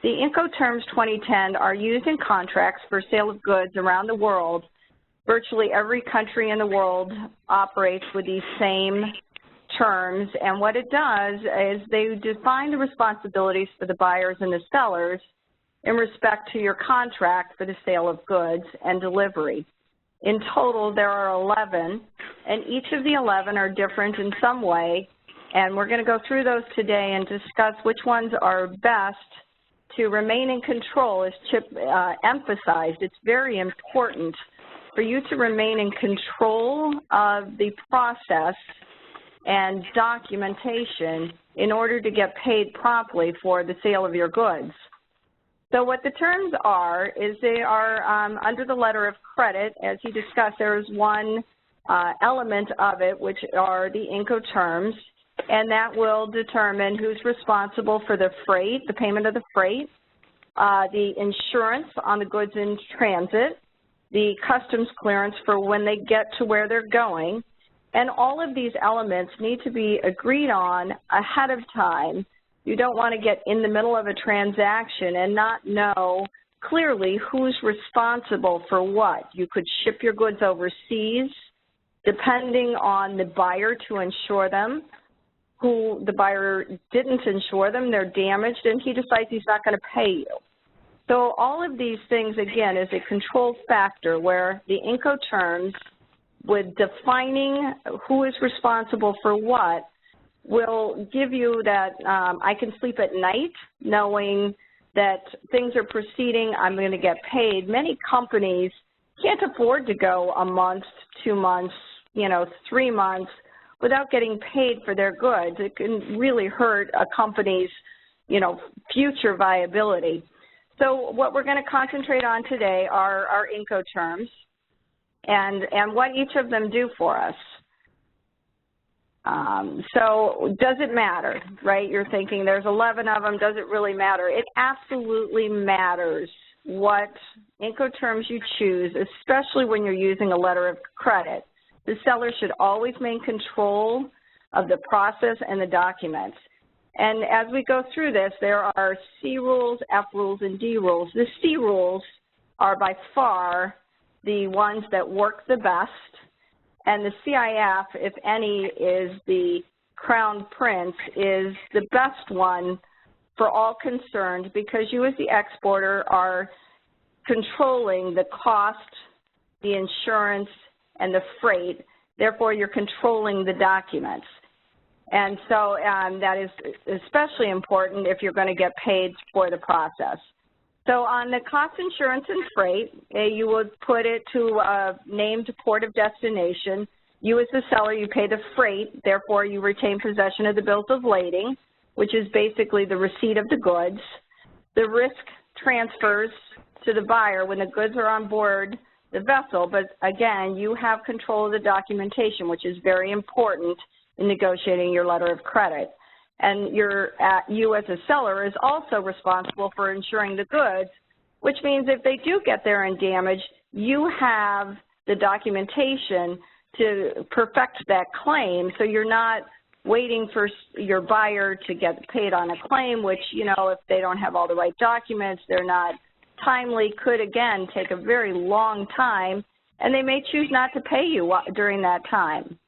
The incoterms 2010 are used in contracts for sale of goods around the world. Virtually every country in the world operates with these same terms, and what it does is they define the responsibilities for the buyers and the sellers in respect to your contract for the sale of goods and delivery. In total, there are 11, and each of the 11 are different in some way, and we're going to go through those today and discuss which ones are best to remain in control. As Chip emphasized, it's very important for you to remain in control of the process and documentation in order to get paid promptly for the sale of your goods. So what the terms are is they are under the letter of credit. As he discussed, there is one element of it, which are the incoterms, and that will determine who's responsible for the freight, the payment of the freight, the insurance on the goods in transit, the customs clearance for when they get to where they're going, and all of these elements need to be agreed on ahead of time. You don't want to get in the middle of a transaction and not know clearly who's responsible for what. You could ship your goods overseas, depending on the buyer to insure them. Who the buyer didn't insure them, they're damaged, and he decides he's not going to pay you. So all of these things, again, is a control factor where the incoterms, with defining who is responsible for what, will give you that I can sleep at night knowing that things are proceeding, I'm going to get paid. Many companies can't afford to go a month, 2 months, 3 months without getting paid for their goods. It can really hurt a company's, future viability. So what we're going to concentrate on today are our incoterms and what each of them do for us. So does it matter, right? You're thinking there's 11 of them, does it really matter? It absolutely matters what incoterms you choose, especially when you're using a letter of credit. The seller should always maintain control of the process and the documents. And as we go through this, there are C rules, F rules, and D rules. The C rules are by far the ones that work the best, and the CIF, if any, is the crown prince, is the best one for all concerned because you as the exporter are controlling the cost, the insurance, and the freight. Therefore, you're controlling the documents. And so that is especially important if you're going to get paid for the process. So on the cost, insurance, and freight, you would put it to a named port of destination. You as the seller, you pay the freight. Therefore, you retain possession of the bills of lading, which is basically the receipt of the goods. The risk transfers to the buyer when the goods are on board the vessel, but again, you have control of the documentation, which is very important in negotiating your letter of credit. And you as a seller is also responsible for insuring the goods, which means if they do get there and damaged, you have the documentation to perfect that claim, so you're not waiting for your buyer to get paid on a claim, which, if they don't have all the right documents, they're not timely, could again take a very long time, and they may choose not to pay you during that time.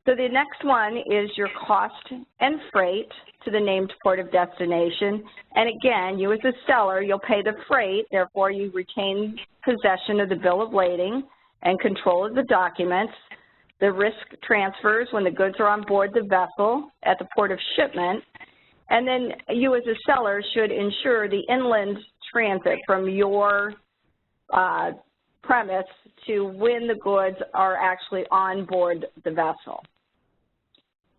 So the next one is your cost and freight to the named port of destination. And again, you as a seller, you'll pay the freight, therefore you retain possession of the bill of lading and control of the documents. The risk transfers when the goods are on board the vessel at the port of shipment. And then you as a seller should ensure the inland transit from your premise to when the goods are actually on board the vessel.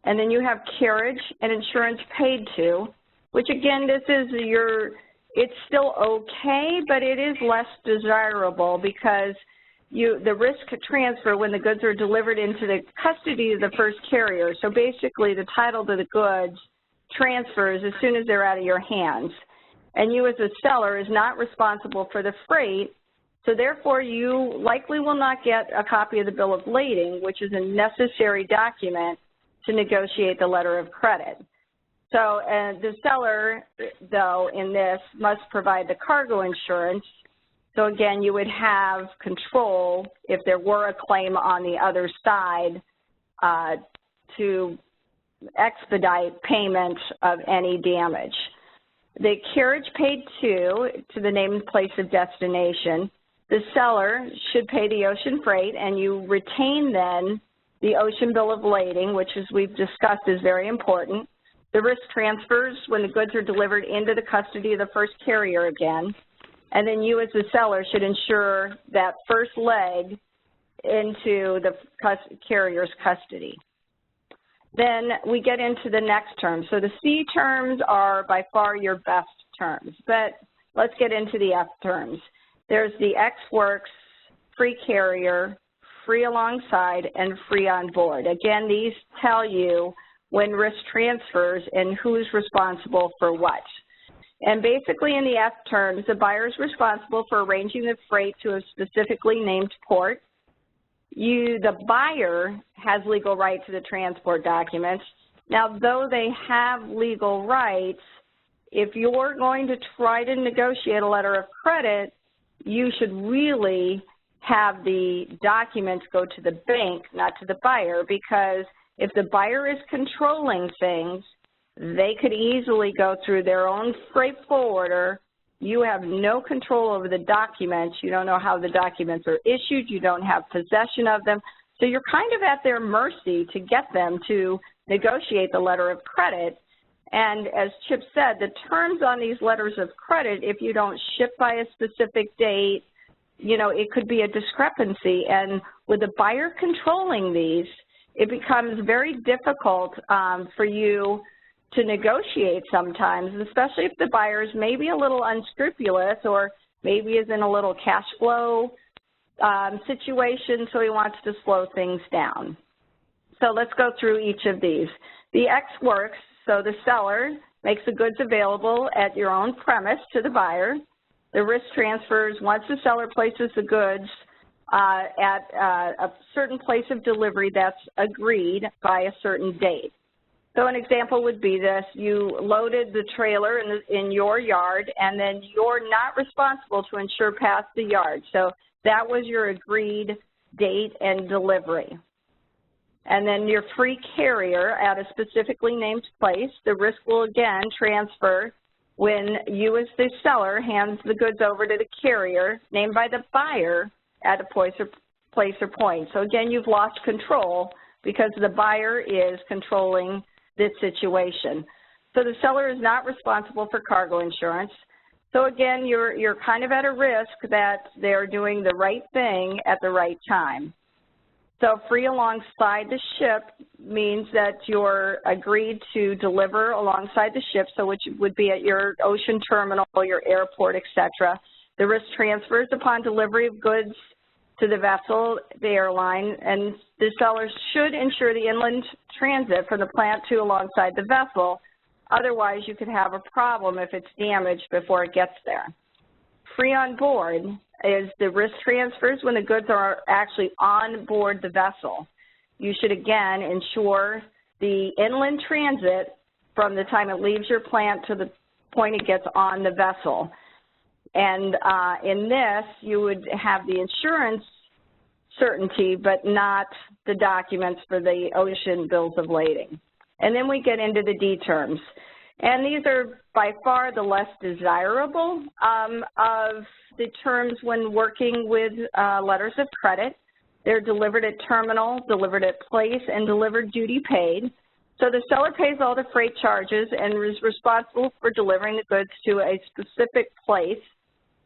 And then you have carriage and insurance paid to, which again, this is it's still okay, but it is less desirable because the risk transfer when the goods are delivered into the custody of the first carrier. So basically the title to the goods transfers as soon as they're out of your hands. And you as a seller is not responsible for the freight, so therefore you likely will not get a copy of the bill of lading, which is a necessary document to negotiate the letter of credit. So the seller, though, in this must provide the cargo insurance. So again, you would have control if there were a claim on the other side to expedite payment of any damage. The carriage paid to the named place of destination. The seller should pay the ocean freight, and you retain then the ocean bill of lading, which, as we've discussed, is very important. The risk transfers when the goods are delivered into the custody of the first carrier again. And then you as the seller should insure that first leg into the carrier's custody. Then we get into the next term. So the C terms are by far your best terms, but let's get into the F terms. There's the X works, free carrier, free alongside, and free on board. Again, these tell you when risk transfers and who's responsible for what. And basically in the F terms, the buyer is responsible for arranging the freight to a specifically named port. The buyer has legal right to the transport documents. Now, though they have legal rights, if you're going to try to negotiate a letter of credit, you should really have the documents go to the bank, not to the buyer, because if the buyer is controlling things, they could easily go through their own freight forwarder. You have no control over the documents. You don't know how the documents are issued. You don't have possession of them. So you're kind of at their mercy to get them to negotiate the letter of credit. And as Chip said, the terms on these letters of credit, if you don't ship by a specific date, you know, it could be a discrepancy. And with the buyer controlling these, it becomes very difficult for you to negotiate sometimes, especially if the buyer is maybe a little unscrupulous or maybe is in a little cash flow situation, so he wants to slow things down. So let's go through each of these. The X works, so the seller makes the goods available at your own premise to the buyer. The risk transfers once the seller places the goods at a certain place of delivery that's agreed by a certain date. So an example would be this: you loaded the trailer in your yard, and then you're not responsible to insure past the yard. So that was your agreed date and delivery. And then your free carrier at a specifically named place, the risk will again transfer when you as the seller hands the goods over to the carrier named by the buyer at a place or point. So again, you've lost control because the buyer is controlling this situation. So the seller is not responsible for cargo insurance. So again, you're kind of at a risk that they're doing the right thing at the right time. So free alongside the ship means that you're agreed to deliver alongside the ship, so which would be at your ocean terminal, your airport, etc. The risk transfers upon delivery of goods to the vessel, the airline, and the seller should insure the inland transit from the plant to alongside the vessel. Otherwise, you could have a problem if it's damaged before it gets there. Free on board is the risk transfers when the goods are actually on board the vessel. You should, again, insure the inland transit from the time it leaves your plant to the point it gets on the vessel. And in this, you would have the insurance certainty, but not the documents for the ocean bills of lading. And then we get into the D terms. And these are by far the less desirable of the terms when working with letters of credit. They're delivered at terminal, delivered at place, and delivered duty paid. So the seller pays all the freight charges and is responsible for delivering the goods to a specific place.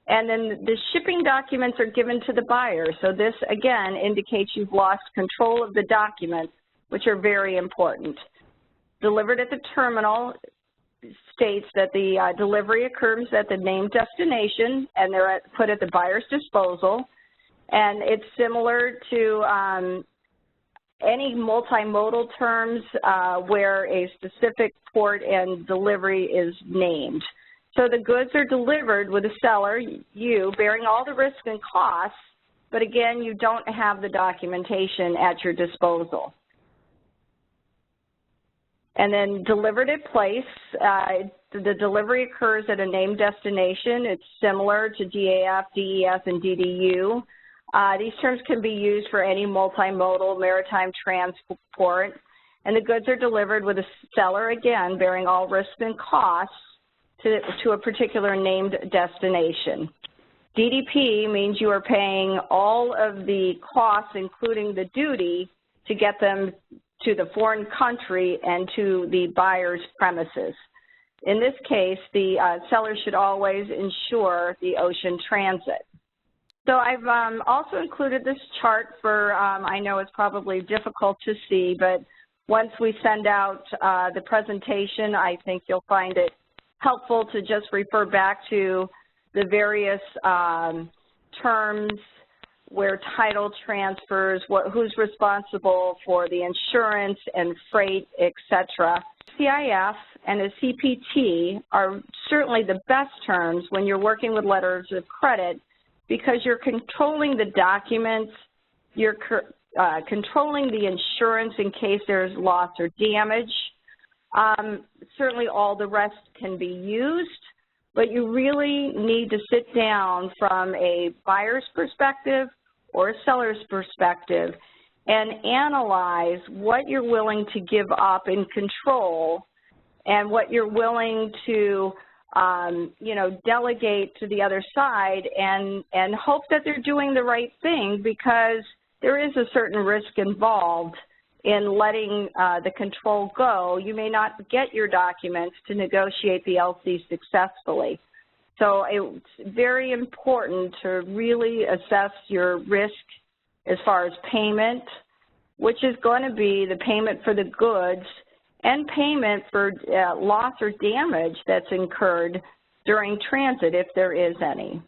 And then the shipping documents are given to the buyer. So this, again, indicates you've lost control of the documents, which are very important. Delivered at the terminal states that the delivery occurs at the named destination, and they're put at the buyer's disposal. And it's similar to any multimodal terms where a specific port and delivery is named. So the goods are delivered with the seller, you, bearing all the risk and costs, but again, you don't have the documentation at your disposal. And then delivered at place, the delivery occurs at a named destination. It's similar to DAF, DES, and DDU. These terms can be used for any multimodal maritime transport, and the goods are delivered with a seller, again, bearing all risks and costs to a particular named destination. DDP means you are paying all of the costs, including the duty, to get them to the foreign country and to the buyer's premises. In this case, the seller should always ensure the ocean transit. So I've also included this chart for, I know it's probably difficult to see, but once we send out the presentation, I think you'll find it helpful to just refer back to the various terms where title transfers, who's responsible for the insurance and freight, etc. CIF and a CPT are certainly the best terms when you're working with letters of credit because you're controlling the documents, you're controlling the insurance in case there's loss or damage. Certainly all the rest can be used, but you really need to sit down from a buyer's perspective or a seller's perspective and analyze what you're willing to give up in control and what you're willing to delegate to the other side and hope that they're doing the right thing, because there is a certain risk involved in letting the control go. You may not get your documents to negotiate the LC successfully. So it's very important to really assess your risk as far as payment, which is going to be the payment for the goods and payment for loss or damage that's incurred during transit, if there is any.